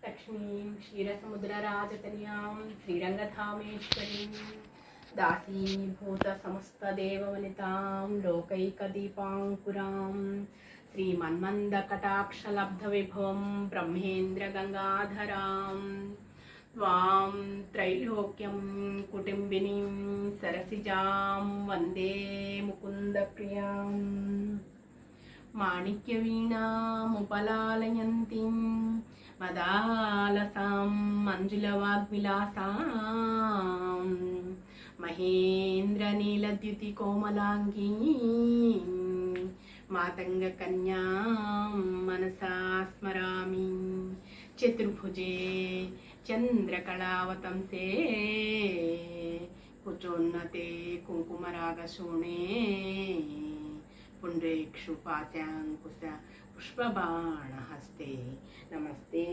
लक्ष्मीं क्षीरसमुद्रराजतनयां श्रीरङ्गधामेश्वरीं दासीभूतसमस्तदेववनितां लोकैकदीपाङ्कुरां श्रीमन्मन्दकटाक्षलब्धविभवं ब्रह्मेन्द्रगङ्गाधरां त्वां त्रैलोक्यं कुटुम्बिनीं सरसिजां वन्दे मुकुन्दप्रियाम् माणिक्यवीणामुपलालयन्तीं मदालसां मञ्जुलवाग्विलासां महेन्द्रनीलद्युतिकोमलाङ्गीं मातङ्गकन्यां मनसा स्मरामि चतुर्भुजे चन्द्रकलावतंसे कुचोन्नते कुङ्कुमरागशोणे पुण्ड्रेक्षुपास्याङ्कुश पुष्पबाणहस्ते। नमस्ते।